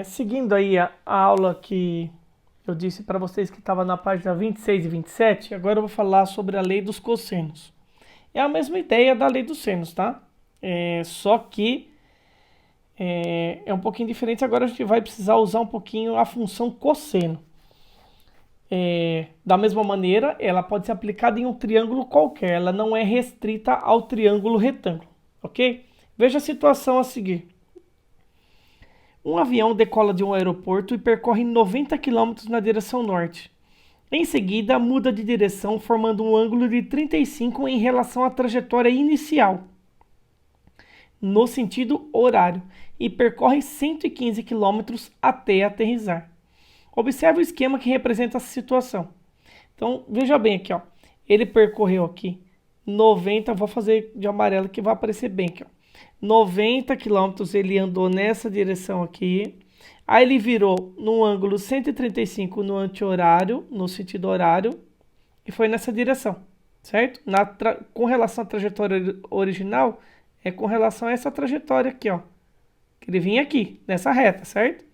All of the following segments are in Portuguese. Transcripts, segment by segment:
Seguindo aí a aula que eu disse para vocês que estava na página 26 e 27, agora eu vou falar sobre a lei dos cossenos. É a mesma ideia da lei dos senos, tá? Só que é um pouquinho diferente. Agora a gente vai precisar usar um pouquinho a função cosseno. Da mesma maneira, ela pode ser aplicada em um triângulo qualquer. Ela não é restrita ao triângulo retângulo, ok? Veja a situação a seguir. Um avião decola de um aeroporto e percorre 90 quilômetros na direção norte. Em seguida, muda de direção, formando um ângulo de 35 em relação à trajetória inicial, no sentido horário, e percorre 115 quilômetros até aterrissar. Observe o esquema que representa essa situação. Então, veja bem aqui, ó. Ele percorreu aqui 90, vou fazer de amarelo que vai aparecer bem aqui, ó. 90 quilômetros ele andou nessa direção aqui. Aí ele virou num ângulo 135 no anti-horário, no sentido horário, e foi nessa direção, certo? Com relação à trajetória original, é com relação a essa trajetória aqui, ó. Que ele vinha aqui, nessa reta, certo?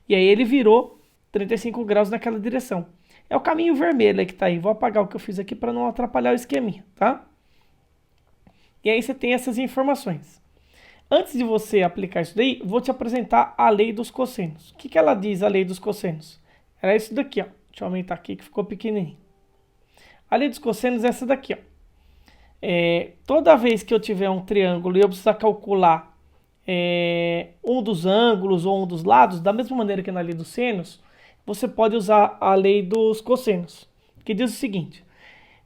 E aí ele virou 35 graus naquela direção. É o caminho vermelho aí que tá aí. Vou apagar o que eu fiz aqui para não atrapalhar o esqueminha, tá? E aí você tem essas informações. Antes de você aplicar isso daí, vou te apresentar a lei dos cossenos. O que ela diz, a lei dos cossenos? Era isso daqui, ó. Deixa eu aumentar aqui que ficou pequenininho. A lei dos cossenos é essa daqui, ó. Toda vez que eu tiver um triângulo e eu precisar calcular um dos ângulos ou um dos lados, da mesma maneira que na lei dos senos, você pode usar a lei dos cossenos, que diz o seguinte: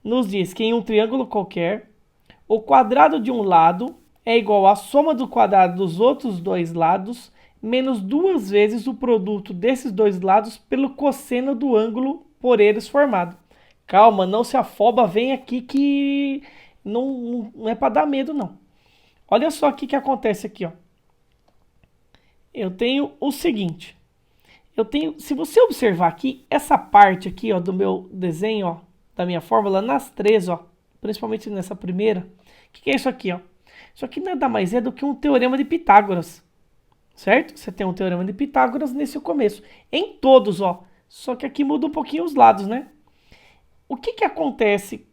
nos diz que em um triângulo qualquer, o quadrado de um lado é igual à soma do quadrado dos outros dois lados, menos duas vezes o produto desses dois lados pelo cosseno do ângulo por eles formado. Calma, não se afoba, vem aqui que não é para dar medo, não. Olha só o que acontece aqui, ó. Eu tenho o seguinte. Se você observar aqui, essa parte aqui, ó, do meu desenho, ó, da minha fórmula, nas três, ó, principalmente nessa primeira, o que é isso aqui, ó? Isso aqui nada mais é do que um teorema de Pitágoras, certo? Você tem um teorema de Pitágoras nesse começo. Em todos, ó. Só que aqui muda um pouquinho os lados, né? O que acontece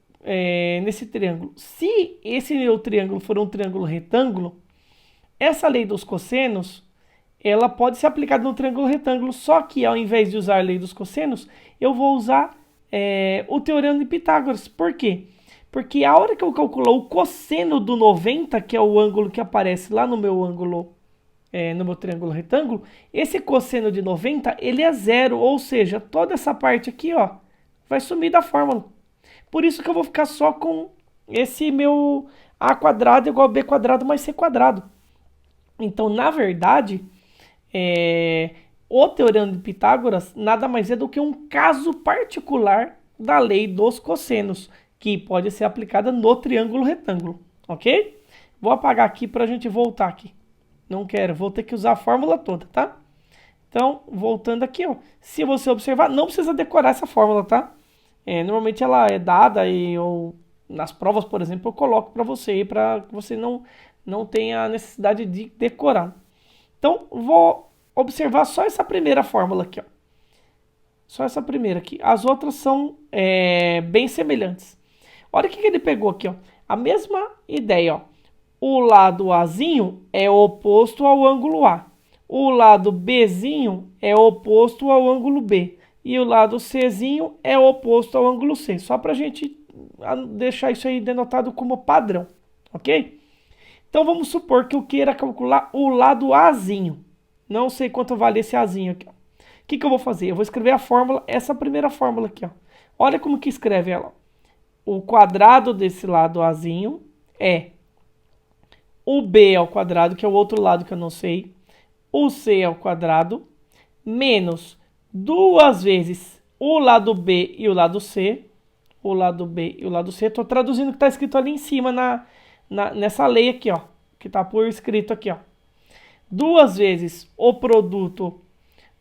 nesse triângulo? Se esse meu triângulo for um triângulo retângulo, essa lei dos cossenos, ela pode ser aplicada no triângulo retângulo, só que ao invés de usar a lei dos cossenos, eu vou usar o teorema de Pitágoras. Por quê? Porque a hora que eu calcular o cosseno do 90, que é o ângulo que aparece lá no meu ângulo, no meu triângulo retângulo, esse cosseno de 90, ele é zero, ou seja, toda essa parte aqui, ó, vai sumir da fórmula. Por isso que eu vou ficar só com esse meu a quadrado igual a b quadrado mais c quadrado. Então, na verdade, o teorema de Pitágoras nada mais é do que um caso particular da lei dos cossenos, que pode ser aplicada no triângulo retângulo, ok? Vou apagar aqui para a gente voltar aqui. Não quero, vou ter que usar a fórmula toda, tá? Então, voltando aqui, ó. Se você observar, não precisa decorar essa fórmula, tá? Normalmente ela é dada ou nas provas, por exemplo, eu coloco para você, para que você não tenha a necessidade de decorar. Então, vou observar só essa primeira fórmula aqui, ó. Só essa primeira aqui. As outras são bem semelhantes. Olha o que ele pegou aqui, ó. A mesma ideia, ó. O lado Azinho é oposto ao ângulo A. O lado Bzinho é oposto ao ângulo B. E o lado Czinho é oposto ao ângulo C. Só para a gente deixar isso aí denotado como padrão, ok? Então vamos supor que eu queira calcular o lado Azinho. Não sei quanto vale esse Azinho aqui, ó. O que eu vou fazer? Eu vou escrever a fórmula, essa primeira fórmula aqui, ó. Olha como que escreve ela. O quadrado desse lado Azinho é o B ao quadrado, que é o outro lado que eu não sei, o C ao quadrado, menos duas vezes o lado B e o lado C, o lado B e o lado C. Estou traduzindo o que está escrito ali em cima nessa lei aqui, ó, que está por escrito aqui, ó. Duas vezes o produto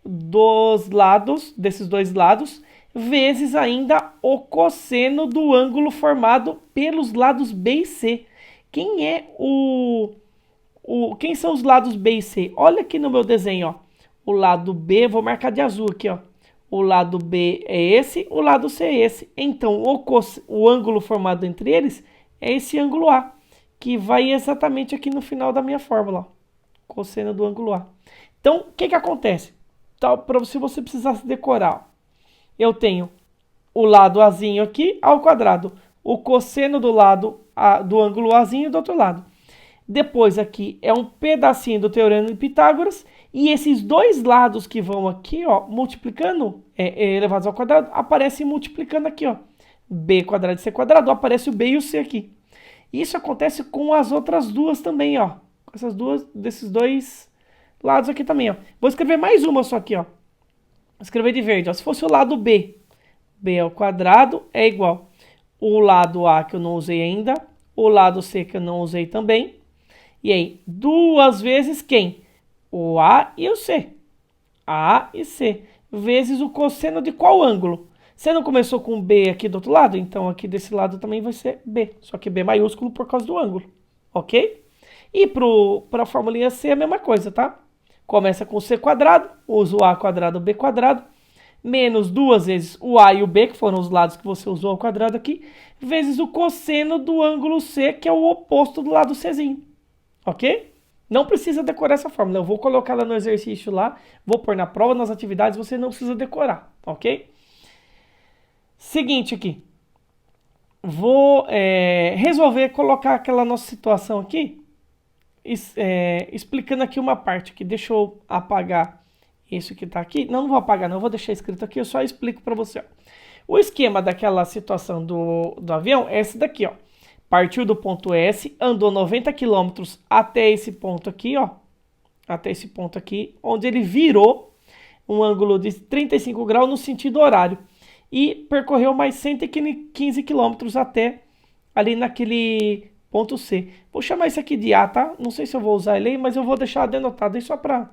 dos lados, desses dois lados, vezes ainda o cosseno do ângulo formado pelos lados B e C. Quem são os lados B e C? Olha aqui no meu desenho, ó. O lado B, vou marcar de azul aqui, ó. O lado B é esse, o lado C é esse. Então, o ângulo formado entre eles é esse ângulo A, que vai exatamente aqui no final da minha fórmula, ó. Cosseno do ângulo A. Então, o que acontece? Então, se você precisasse decorar, ó, eu tenho o lado Azinho aqui ao quadrado, o cosseno do lado do ângulo Azinho do outro lado. Depois aqui é um pedacinho do teorema de Pitágoras, e esses dois lados que vão aqui, ó, multiplicando, elevados ao quadrado, aparecem multiplicando aqui, ó. B quadrado e C quadrado, aparece o B e o C aqui. Isso acontece com as outras duas também, ó. Com essas duas, desses dois lados aqui também, ó. Vou escrever mais uma só aqui, ó. Vou escrever de verde, ó. Se fosse o lado B, B ao quadrado é igual o lado A que eu não usei ainda, o lado C que eu não usei também. E aí, duas vezes quem? O A e o C. A e C. Vezes o cosseno de qual ângulo? Você não começou com B aqui do outro lado? Então aqui desse lado também vai ser B. Só que B maiúsculo por causa do ângulo. Ok? E para a formulinha C é a mesma coisa, tá? Começa com C quadrado, usa o A quadrado, B quadrado, menos duas vezes o A e o B, que foram os lados que você usou ao quadrado aqui, vezes o cosseno do ângulo C, que é o oposto do lado Czinho. Ok? Não precisa decorar essa fórmula. Eu vou colocar ela no exercício lá, vou pôr na prova, nas atividades, você não precisa decorar, ok? Seguinte aqui. Vou resolver colocar aquela nossa situação aqui, explicando aqui uma parte aqui. Deixa eu apagar isso que está aqui. Não vou apagar não, vou deixar escrito aqui, eu só explico para você. Ó. O esquema daquela situação do avião é esse daqui, ó. Partiu do ponto S, andou 90 km até esse ponto aqui, ó. Até esse ponto aqui, onde ele virou um ângulo de 35 graus no sentido horário. E percorreu mais 115 km até ali naquele ponto C. Vou chamar isso aqui de A, tá? Não sei se eu vou usar ele aí, mas eu vou deixar denotado aí só para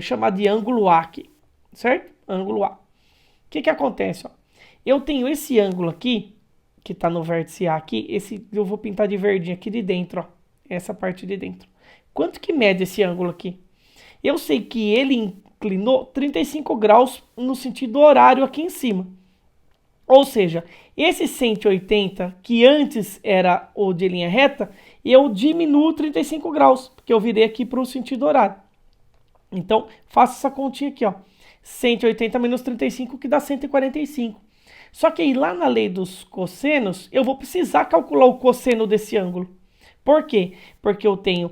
chamar de ângulo A aqui, certo? Ângulo A. O que acontece, ó? Eu tenho esse ângulo aqui, que está no vértice A aqui, eu vou pintar de verdinho aqui de dentro, ó, essa parte de dentro. Quanto que mede esse ângulo aqui? Eu sei que ele inclinou 35 graus no sentido horário aqui em cima. Ou seja, esse 180, que antes era o de linha reta, eu diminuo 35 graus, porque eu virei aqui para o sentido horário. Então, faço essa continha aqui, ó. 180 menos 35, que dá 145. Só que aí lá na lei dos cossenos, eu vou precisar calcular o cosseno desse ângulo. Por quê? Porque eu tenho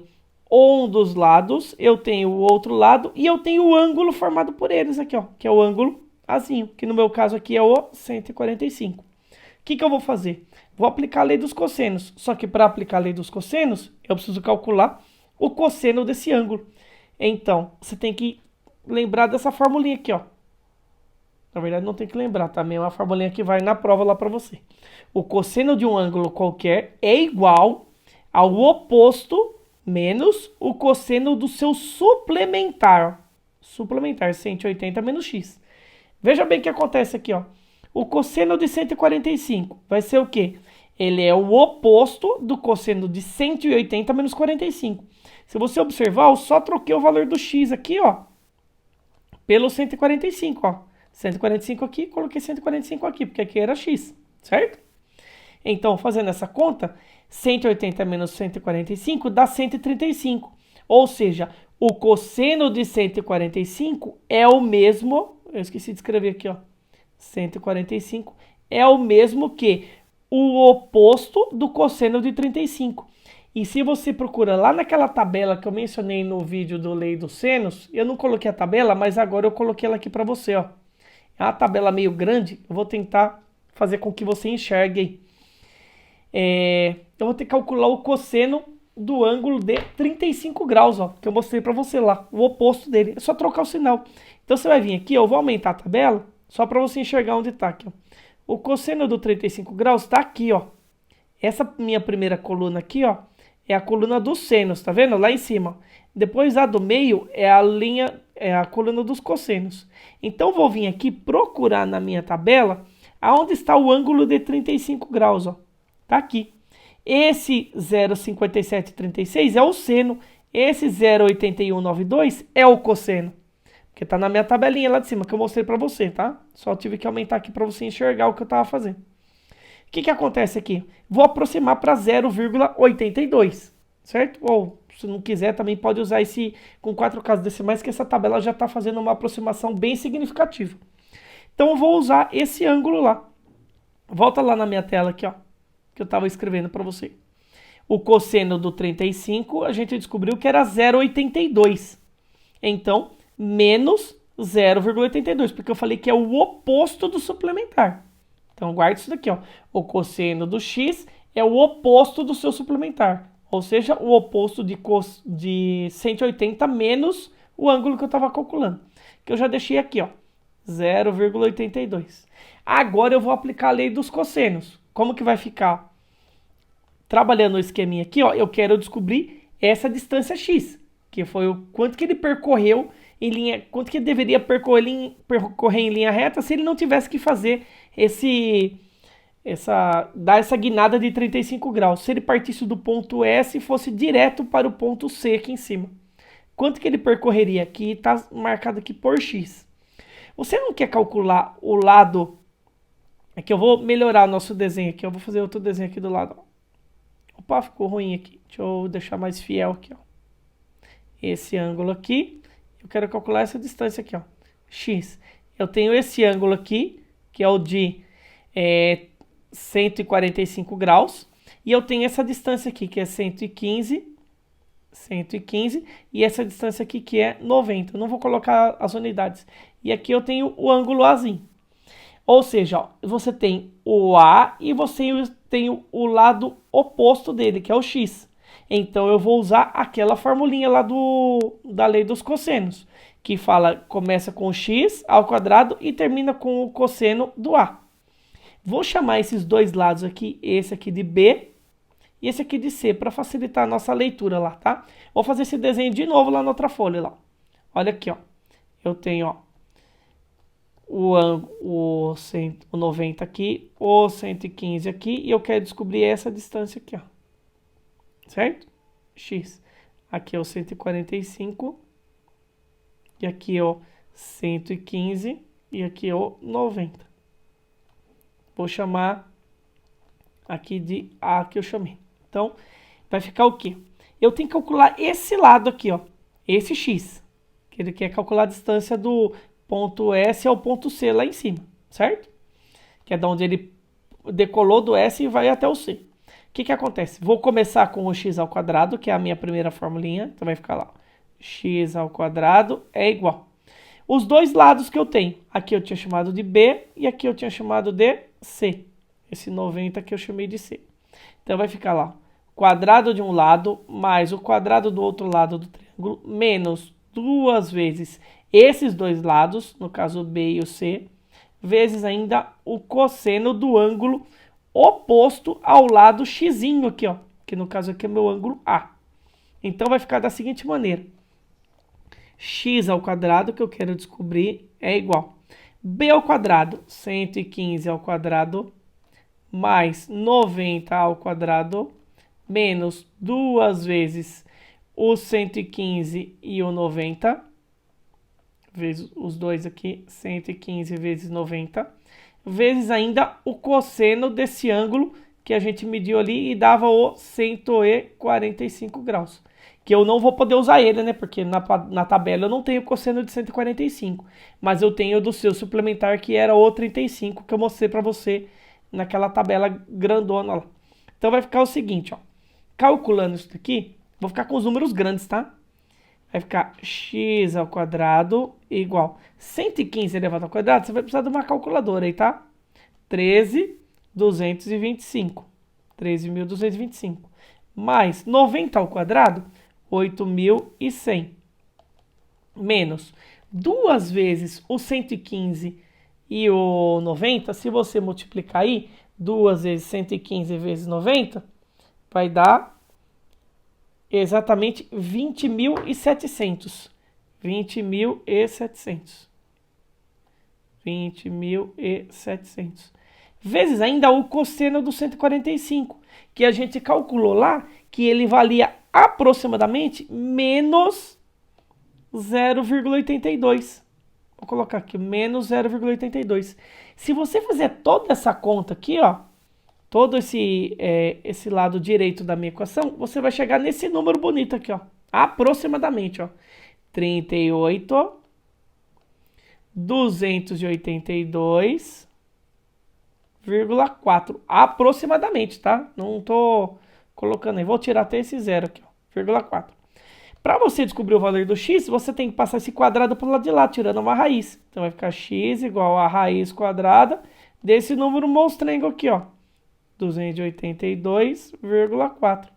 um dos lados, eu tenho o outro lado e eu tenho o ângulo formado por eles aqui, ó, que é o ângulo Azinho, que no meu caso aqui é o 145. O que eu vou fazer? Vou aplicar a lei dos cossenos, só que para aplicar a lei dos cossenos, eu preciso calcular o cosseno desse ângulo. Então, você tem que lembrar dessa formulinha aqui, ó. Na verdade, não tem que lembrar, também é uma formulinha que vai na prova lá para você. O cosseno de um ângulo qualquer é igual ao oposto menos o cosseno do seu suplementar. Suplementar, 180 menos x. Veja bem o que acontece aqui, ó. O cosseno de 145 vai ser o quê? Ele é o oposto do cosseno de 180 menos 45. Se você observar, eu só troquei o valor do x aqui, ó, pelo 145, ó. 145 aqui, coloquei 145 aqui, porque aqui era x, certo? Então, fazendo essa conta, 180 menos 145 dá 135. Ou seja, o cosseno de 145 é o mesmo, eu esqueci de escrever aqui, ó. 145 é o mesmo que o oposto do cosseno de 35. E se você procura lá naquela tabela que eu mencionei no vídeo do Lei dos Senos, eu não coloquei a tabela, mas agora eu coloquei ela aqui para você, ó. É uma tabela meio grande, eu vou tentar fazer com que você enxergue aí. Eu vou ter que calcular o cosseno do ângulo de 35 graus, ó, que eu mostrei para você lá, o oposto dele. É só trocar o sinal. Então você vai vir aqui, eu vou aumentar a tabela, só para você enxergar onde está aqui, ó. O cosseno do 35 graus está aqui, ó. Essa minha primeira coluna aqui, ó, é a coluna dos senos, tá vendo? Lá em cima. Depois a do meio é a coluna dos cossenos. Então vou vir aqui procurar na minha tabela aonde está o ângulo de 35 graus, ó. Tá aqui. Esse 0,5736 é o seno, esse 0,8192 é o cosseno. Porque tá na minha tabelinha lá de cima, que eu mostrei pra você, tá? Só tive que aumentar aqui pra você enxergar o que eu tava fazendo. O que acontece aqui? Vou aproximar para 0,82, certo? Ou, se não quiser, também pode usar esse com 4 casas decimais, que essa tabela já está fazendo uma aproximação bem significativa. Então, eu vou usar esse ângulo lá. Volta lá na minha tela aqui, ó, que eu estava escrevendo para você. O cosseno do 35, a gente descobriu que era 0,82. Então, menos 0,82, porque eu falei que é o oposto do suplementar. Então, guarde isso daqui, ó. O cosseno do x é o oposto do seu suplementar. Ou seja, o oposto de 180 menos o ângulo que eu estava calculando. Que eu já deixei aqui, ó. 0,82. Agora eu vou aplicar a lei dos cossenos. Como que vai ficar? Trabalhando o esqueminha aqui, ó, eu quero descobrir essa distância x, que foi o quanto que ele percorreu em linha, quanto que ele deveria percorrer em linha reta se ele não tivesse que fazer dar essa guinada de 35 graus. Se ele partisse do ponto S e fosse direto para o ponto C aqui em cima. Quanto que ele percorreria aqui? Está marcado aqui por x. Você não quer calcular o lado... Aqui eu vou melhorar o nosso desenho aqui. Eu vou fazer outro desenho aqui do lado. Opa, ficou ruim aqui. Deixa eu deixar mais fiel aqui, ó. Esse ângulo aqui. Eu quero calcular essa distância aqui, ó. X. Eu tenho esse ângulo aqui, que é o de 145 graus. E eu tenho essa distância aqui, que é 115. E essa distância aqui, que é 90. Eu não vou colocar as unidades. E aqui eu tenho o ângulo Azinho. Ou seja, ó, você tem o A e você tem o lado oposto dele, que é o x. Então eu vou usar aquela formulinha lá da lei dos cossenos, que começa com x ao quadrado e termina com o cosseno do A. Vou chamar esses dois lados aqui, esse aqui de B e esse aqui de C, para facilitar a nossa leitura lá, tá? Vou fazer esse desenho de novo lá na outra folha, lá. Olha aqui, ó. Eu tenho, ó, o 90 aqui, o 115 aqui, e eu quero descobrir essa distância aqui, ó. Certo? X. Aqui é o 145, e aqui é o 115, e aqui é o 90. Vou chamar aqui de A que eu chamei. Então, vai ficar o quê? Eu tenho que calcular esse lado aqui, ó. Esse X. Que ele quer calcular a distância do ponto S ao ponto C lá em cima, certo? Que é da onde ele decolou do S e vai até o C. O que acontece? Vou começar com o x ao quadrado, que é a minha primeira formulinha. Então vai ficar lá. X ao quadrado é igual. Os dois lados que eu tenho. Aqui eu tinha chamado de B e aqui eu tinha chamado de C. Esse 90 que eu chamei de C. Então vai ficar lá. Quadrado de um lado mais o quadrado do outro lado do triângulo menos 2 vezes esses dois lados, no caso o B e o C, vezes ainda o cosseno do ângulo oposto ao lado xzinho aqui, ó, que no caso aqui é meu ângulo A. Então vai ficar da seguinte maneira. X ao quadrado, que eu quero descobrir, é igual. B ao quadrado, 115 ao quadrado, mais 90 ao quadrado, menos 2 vezes o 115 e o 90, vezes os dois aqui, 115 vezes 90, vezes ainda o cosseno desse ângulo que a gente mediu ali e dava o 145 graus. Que eu não vou poder usar ele, né? Porque na tabela eu não tenho cosseno de 145, mas eu tenho do seu suplementar que era o 35, que eu mostrei para você naquela tabela grandona lá. Então vai ficar o seguinte, ó. Calculando isso daqui, vou ficar com os números grandes, tá? Vai ficar x ao quadrado igual 115 elevado ao quadrado. Você vai precisar de uma calculadora aí, tá? 13.225. 13.225. Mais 90 ao quadrado, 8.100. Menos 2 vezes o 115 e o 90. Se você multiplicar aí, 2 vezes 115 vezes 90, vai dar exatamente 20.700. 20.700. 20.700. Vezes ainda o cosseno do 145, que a gente calculou lá, que ele valia aproximadamente menos 0,82. Vou colocar aqui, menos 0,82. Se você fizer toda essa conta aqui, ó, todo esse lado direito da minha equação, você vai chegar nesse número bonito aqui, ó, aproximadamente, ó, 38.282,4, aproximadamente, tá? Não tô colocando aí, vou tirar até esse zero aqui, ó, 0,4. Para você descobrir o valor do x, você tem que passar esse quadrado para o lado de lá, tirando uma raiz. Então vai ficar x igual a raiz quadrada desse número monstrengo aqui, ó, 282,4.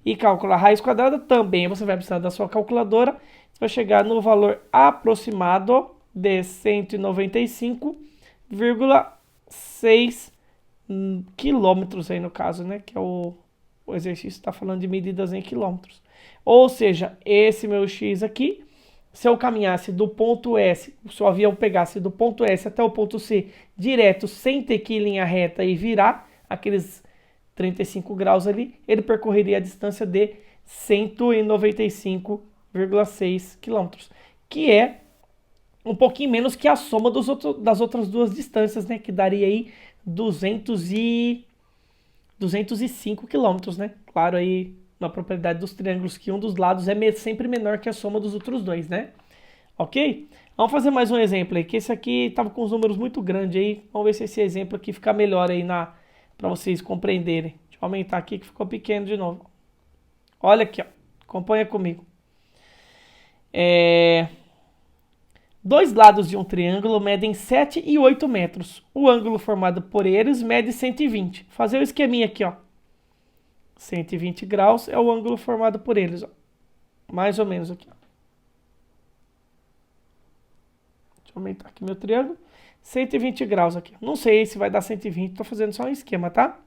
E calcular a raiz quadrada também você vai precisar da sua calculadora. Você vai chegar no valor aproximado de 195,6 quilômetros aí no caso, né? Que é o exercício está falando de medidas em quilômetros. Ou seja, esse meu x aqui, se eu caminhasse do ponto S, se o avião pegasse do ponto S até o ponto C direto, sem ter que ir em linha reta e virar aqueles 35 graus ali, ele percorreria a distância de 195,6 quilômetros, que é um pouquinho menos que a soma das outras duas distâncias, né? Que daria aí 205 quilômetros, né? Claro, aí na propriedade dos triângulos que um dos lados é sempre menor que a soma dos outros dois, né? Ok? Vamos fazer mais um exemplo aí, que esse aqui estava com os números muito grandes aí. Vamos ver se esse exemplo aqui fica melhor aí para vocês compreenderem. Deixa eu aumentar aqui que ficou pequeno de novo. Olha aqui, ó. Acompanha comigo. Dois lados de um triângulo medem 7 e 8 metros. O ângulo formado por eles mede 120. Fazer o esqueminha aqui, ó. 120 graus é o ângulo formado por eles, ó. Mais ou menos aqui, ó. Deixa eu aumentar aqui meu triângulo. 120 graus aqui. Não sei se vai dar 120, tô fazendo só um esquema, tá?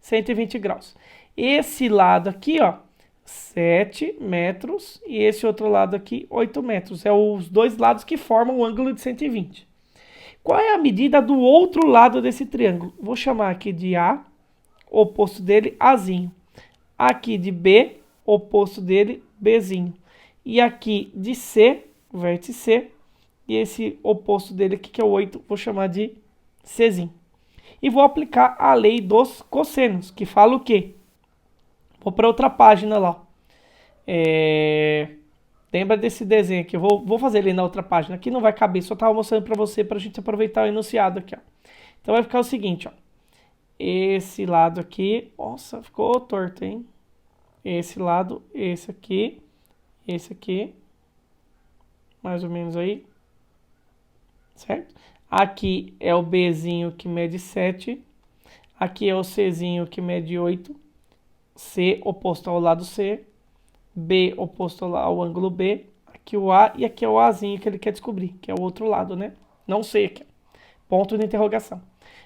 120 graus. Esse lado aqui, ó, 7 metros e esse outro lado aqui, 8 metros. É os dois lados que formam o ângulo de 120. Qual é a medida do outro lado desse triângulo? Vou chamar aqui de A, oposto dele, Azinho. Aqui de B, oposto dele, Bzinho. E aqui de C, vértice C, e esse oposto dele aqui, que é o 8, vou chamar de Czinho. E vou aplicar a lei dos cossenos, que fala o quê? Vou para outra página lá. Lembra desse desenho aqui? Eu vou fazer ele na outra página. Aqui não vai caber, só estava mostrando para você, para a gente aproveitar o enunciado aqui, ó. Então vai ficar o seguinte, ó. Esse lado aqui, nossa, ficou torto, hein? Esse lado, esse aqui, mais ou menos aí, certo? Aqui é o Bzinho que mede 7, aqui é o Czinho que mede 8, C oposto ao lado C, B oposto ao ângulo B, aqui o A e aqui é o Azinho que ele quer descobrir, que é o outro lado, né? Não sei aqui, ponto de interrogação.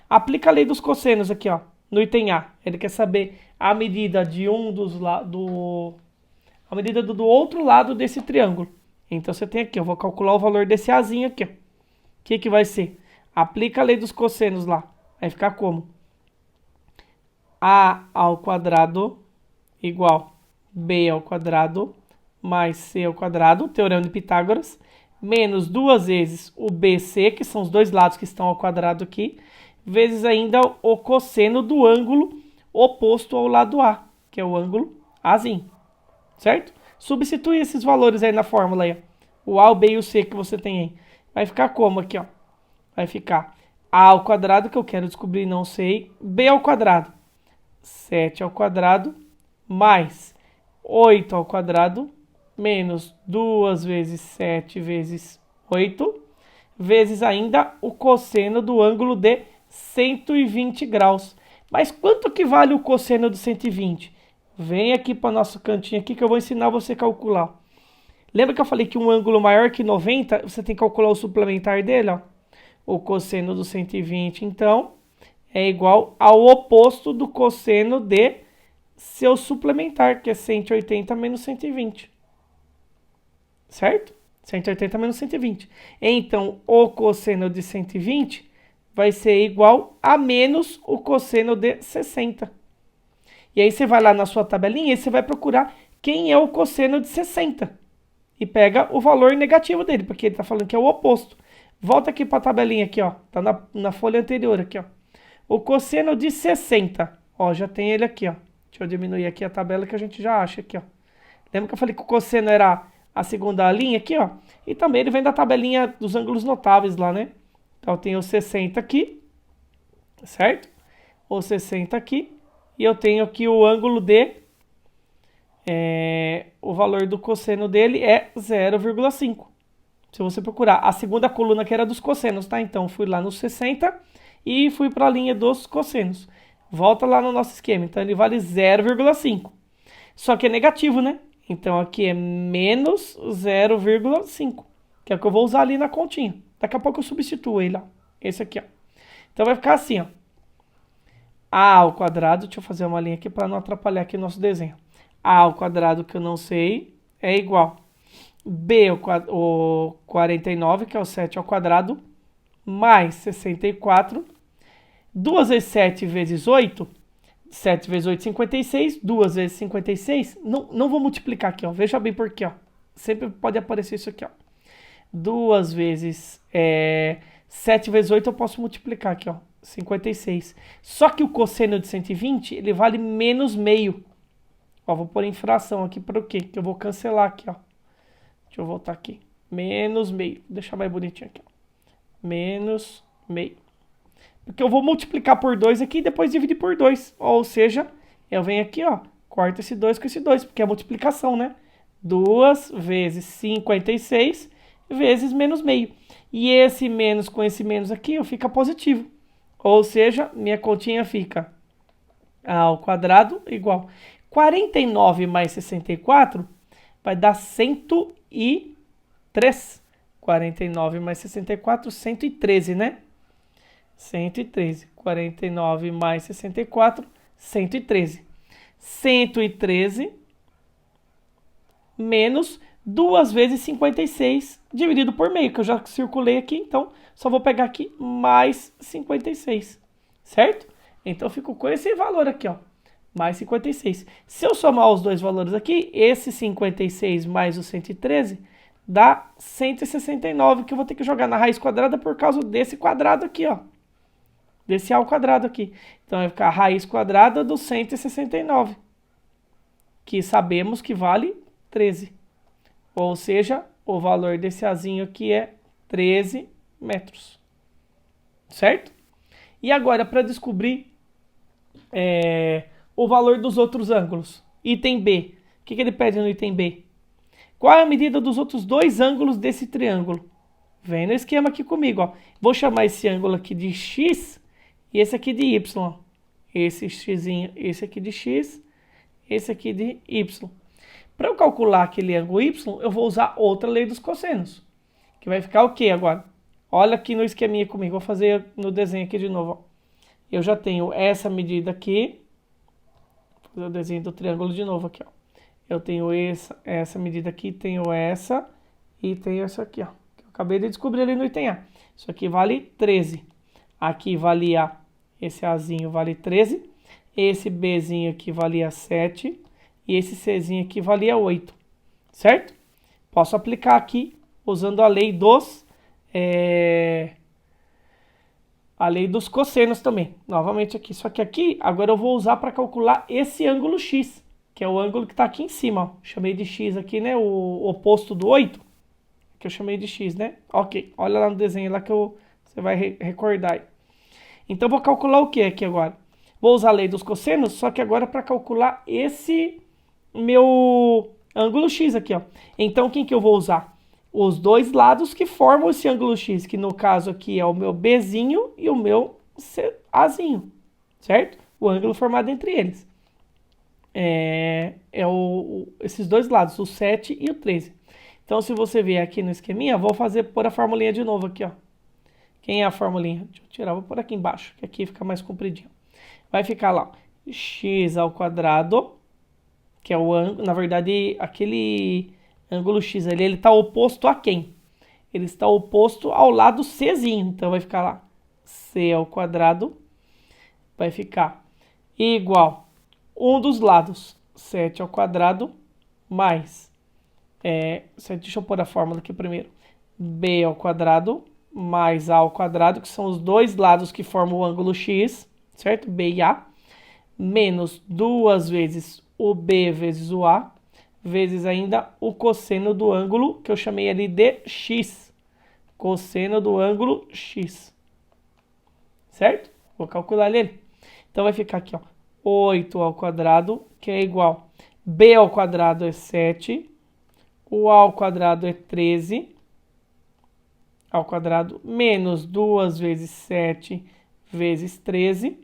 Aplica a lei dos cossenos aqui, ó, no item A. Ele quer saber a medida de a medida do outro lado desse triângulo. Então você tem aqui, eu vou calcular o valor desse Azinho aqui, ó. O que vai ser? Aplica a lei dos cossenos lá. Vai ficar como? A ao quadrado igual B ao quadrado mais C ao quadrado, teorema de Pitágoras, menos duas vezes o BC, que são os dois lados que estão ao quadrado aqui, vezes ainda o cosseno do ângulo oposto ao lado A, que é o ângulo Azinho, certo? Substitui esses valores aí na fórmula aí, o A, o B e o C que você tem aí. Vai ficar como aqui, ó? Vai ficar A ao quadrado, que eu quero descobrir, não sei, B ao quadrado, 7 ao quadrado, mais 8 ao quadrado, menos 2 vezes 7 vezes 8, vezes ainda o cosseno do ângulo de 120 graus. Mas quanto que vale o cosseno de 120? Vem aqui para o nosso cantinho aqui que eu vou ensinar você a calcular. Lembra que eu falei que um ângulo maior que 90, você tem que calcular o suplementar dele, ó? O cosseno do 120, então, é igual ao oposto do cosseno de seu suplementar, que é 180 menos 120. Certo? 180 menos 120. Então, o cosseno de 120 vai ser igual a menos o cosseno de 60. E aí você vai lá na sua tabelinha e você vai procurar quem é o cosseno de 60. E pega o valor negativo dele, porque ele está falando que é o oposto. Volta aqui para a tabelinha aqui, ó. Tá na folha anterior aqui, ó. O cosseno de 60. Ó, já tem ele aqui, ó. Deixa eu diminuir aqui a tabela que a gente já acha aqui, ó. Lembra que eu falei que o cosseno era a segunda linha aqui, ó? E também ele vem da tabelinha dos ângulos notáveis lá, né? Então eu tenho o 60 aqui, certo? O 60 aqui. E eu tenho aqui o ângulo de... o valor do cosseno dele é 0,5. Se você procurar a segunda coluna que era dos cossenos, tá? Então fui lá no 60 e fui para a linha dos cossenos. Volta lá no nosso esquema. Então ele vale 0,5. Só que é negativo, né? Então aqui é menos 0,5. Que é o que eu vou usar ali na continha. Daqui a pouco eu substituo ele, ó. Esse aqui, ó. Então vai ficar assim, ó. A ao quadrado, deixa eu fazer uma linha aqui para não atrapalhar aqui o nosso desenho. A ao quadrado, que eu não sei, é igual B, o 49, que é o 7 ao quadrado, mais 64. 2 vezes 7 vezes 8, 7 vezes 8, 56. 2 vezes 56, não vou multiplicar aqui, ó. Veja bem por quê, ó. Sempre pode aparecer isso aqui, ó. 2 vezes 7 vezes 8 eu posso multiplicar aqui, ó. 56. Só que o cosseno de 120, ele vale menos meio. Ó, vou pôr em fração aqui para o quê? Que eu vou cancelar aqui, ó. Deixa eu voltar aqui. Menos meio. Vou deixar mais bonitinho aqui, ó. Menos meio. Porque eu vou multiplicar por 2 aqui e depois dividir por 2. Ou seja, eu venho aqui, ó. Corto esse 2 com esse 2, porque é multiplicação, né? 2 vezes 56 vezes menos meio. E esse menos com esse menos aqui, ó, fica positivo. Ou seja, minha continha fica A ao quadrado igual 49 mais 64 vai dar 103. 49 mais 64, 113, né? 113. 49 mais 64, 113. 113 menos 2 vezes 56 dividido por meio, que eu já circulei aqui, então só vou pegar aqui mais 56, certo? Então eu fico com esse valor aqui, ó, mais 56. Se eu somar os dois valores aqui, esse 56 mais o 113 dá 169, que eu vou ter que jogar na raiz quadrada por causa desse quadrado aqui, ó. Desse A ao quadrado aqui. Então vai ficar a raiz quadrada do 169, que sabemos que vale 13. Ou seja, o valor desse Azinho aqui é 13 metros. Certo? E agora, para descobrir o valor dos outros ângulos. Item B. O que ele pede no item B? Qual é a medida dos outros dois ângulos desse triângulo? Vem no esquema aqui comigo, ó. Vou chamar esse ângulo aqui de X e esse aqui de Y. Esse xzinho, esse aqui de X, esse aqui de Y. Para eu calcular aquele ângulo Y, eu vou usar outra lei dos cossenos. Que vai ficar o quê agora? Olha aqui no esqueminha comigo. Vou fazer no desenho aqui de novo, ó. Eu já tenho essa medida aqui. Vou fazer o desenho do triângulo de novo aqui, ó. Eu tenho essa medida aqui, tenho essa e tenho essa aqui, ó. Que eu acabei de descobrir ali no item A. Isso aqui vale 13. Aqui valia, esse Azinho vale 13. Esse Bzinho aqui valia 7. E esse Czinho aqui valia 8. Certo? Posso aplicar aqui usando a lei dos... a lei dos cossenos também. Novamente aqui. Só que aqui, agora eu vou usar para calcular esse ângulo X. Que é o ângulo que está aqui em cima, ó. Chamei de X aqui, né? O oposto do 8. Que eu chamei de X, né? Ok. Olha lá no desenho lá que você vai recordar aí. Então, eu vou calcular o que aqui agora? Vou usar a lei dos cossenos, só que agora para calcular esse meu ângulo X aqui, ó. Então, quem que eu vou usar? Os dois lados que formam esse ângulo X, que no caso aqui é o meu Bzinho e o meu Azinho, certo? O ângulo formado entre eles. Esses dois lados, o 7 e o 13. Então, se você vier aqui no esqueminha, vou pôr a formulinha de novo aqui, ó. Quem é a formulinha? Deixa eu tirar, vou pôr aqui embaixo, que aqui fica mais compridinho. Vai ficar lá, x ao quadrado, que é o ângulo, na verdade, aquele ângulo x ali, ele está oposto a quem? Ele está oposto ao lado Czinho, então vai ficar lá, c ao quadrado, vai ficar igual um dos lados, 7 ao quadrado, mais, deixa eu pôr a fórmula aqui primeiro, b ao quadrado, mais A ao quadrado, que são os dois lados que formam o ângulo X, certo? B e A, menos 2 vezes o B vezes o A, vezes ainda o cosseno do ângulo, que eu chamei ali de X. Cosseno do ângulo X. Certo? Vou calcular ele. Então vai ficar aqui, ó, 8 ao quadrado, que é igual B ao quadrado é 7, o A ao quadrado é 13, ao quadrado, menos 2 vezes 7 vezes 13,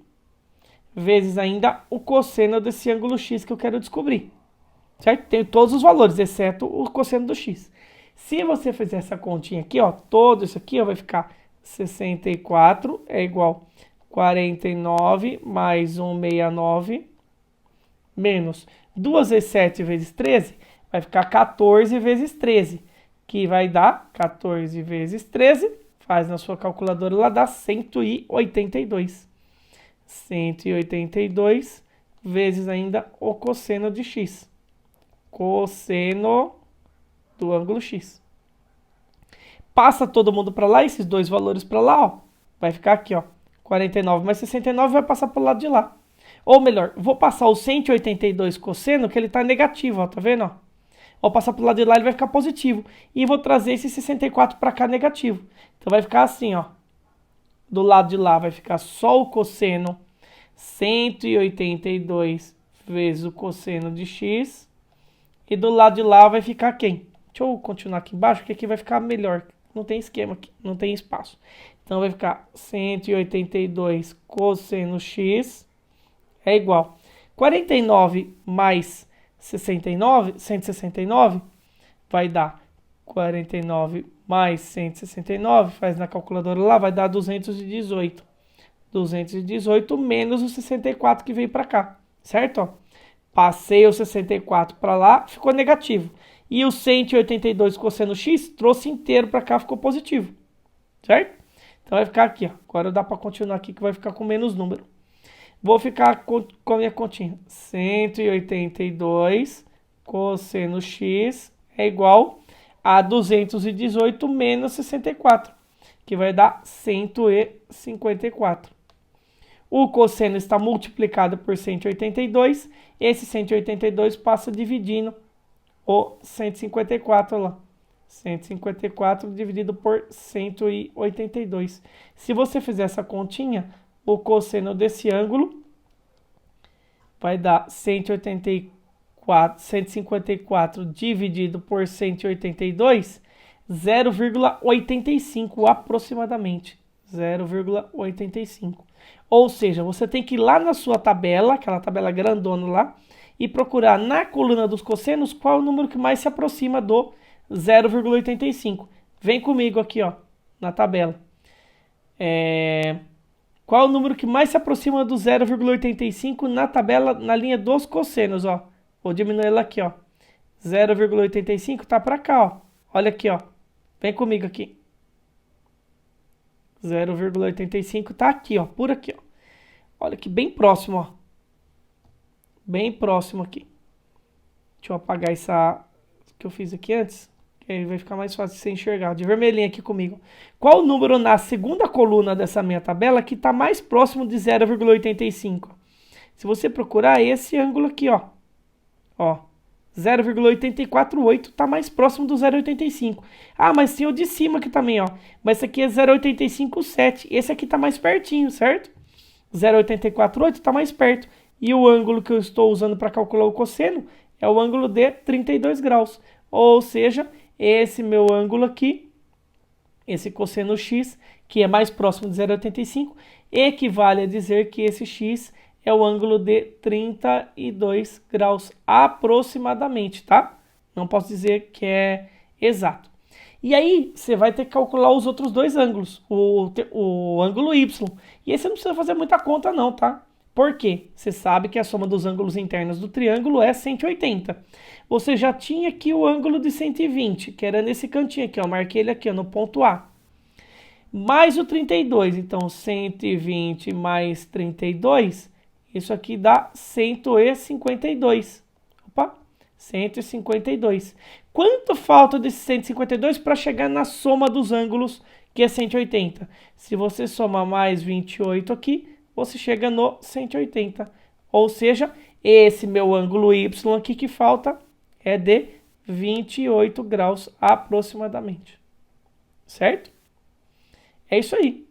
vezes ainda o cosseno desse ângulo X que eu quero descobrir. Certo? Tenho todos os valores, exceto o cosseno do X. Se você fizer essa continha aqui, ó, todo isso aqui ó, vai ficar 64 é igual 49 mais 169 menos 2 vezes 7 vezes 13 vai ficar 14 vezes 13, que vai dar 14 vezes 13, faz na sua calculadora lá, dá 182. 182 vezes ainda o cosseno de x. Cosseno do ângulo x. Passa todo mundo para lá, esses dois valores para lá, ó. Vai ficar aqui, ó. 49 mais 69 vai passar para o lado de lá. Ou melhor, vou passar o 182 cosseno, que ele está negativo, ó. Tá vendo, ó? Vou passar para o lado de lá, ele vai ficar positivo. E vou trazer esse 64 para cá negativo. Então vai ficar assim, ó. Do lado de lá vai ficar só o cosseno 182 vezes o cosseno de x. E do lado de lá vai ficar quem? Deixa eu continuar aqui embaixo, que aqui vai ficar melhor. Não tem esquema aqui, não tem espaço. Então vai ficar 182 cosseno x é igual 49 mais 69, 169, vai dar 49 mais 169, faz na calculadora lá, vai dar 218. 218 menos o 64 que veio para cá, certo? Ó, passei o 64 para lá, ficou negativo. E o 182 cosseno x trouxe inteiro para cá, ficou positivo, certo? Então vai ficar aqui, ó. Agora dá para continuar aqui que vai ficar com menos número. Vou ficar com a minha continha. 182 cosseno x é igual a 218 menos 64, que vai dar 154. O cosseno está multiplicado por 182. Esse 182 passa dividindo o 154 lá. 154 dividido por 182. Se você fizer essa continha, o cosseno desse ângulo vai dar 154 dividido por 182, 0,85 aproximadamente. 0,85. Ou seja, você tem que ir lá na sua tabela, aquela tabela grandona lá, e procurar na coluna dos cossenos qual é o número que mais se aproxima do 0,85. Vem comigo aqui, ó, na tabela. Qual é o número que mais se aproxima do 0,85 na tabela, na linha dos cossenos, ó. Vou diminuir ela aqui, ó. 0,85 tá para cá, ó. Olha aqui, ó. Vem comigo aqui. 0,85 tá aqui, ó, por aqui, ó. Olha aqui, bem próximo, ó. Bem próximo aqui. Deixa eu apagar essa que eu fiz aqui antes, que aí vai ficar mais fácil de você enxergar. De vermelhinho aqui comigo. Qual o número na segunda coluna dessa minha tabela que está mais próximo de 0,85? Se você procurar esse ângulo aqui, ó. Ó, 0,848 está mais próximo do 0,85. Ah, mas tem o de cima aqui também, ó. Mas esse aqui é 0,857. Esse aqui está mais pertinho, certo? 0,848 está mais perto. E o ângulo que eu estou usando para calcular o cosseno é o ângulo de 32 graus. Ou seja, esse meu ângulo aqui, esse cosseno x, que é mais próximo de 0,85, equivale a dizer que esse x é o ângulo de 32 graus aproximadamente, tá? Não posso dizer que é exato. E aí, você vai ter que calcular os outros dois ângulos, o ângulo y. E aí você não precisa fazer muita conta não, tá? Por quê? Você sabe que a soma dos ângulos internos do triângulo é 180. Você já tinha aqui o ângulo de 120, que era nesse cantinho aqui, ó. Marquei ele aqui, ó, no ponto A. Mais o 32, então 120 mais 32, isso aqui dá 152. Opa, 152. Quanto falta de 152 para chegar na soma dos ângulos, que é 180? Se você somar mais 28 aqui, você chega no 180. Ou seja, esse meu ângulo Y aqui que falta é de 28 graus aproximadamente. Certo? É isso aí.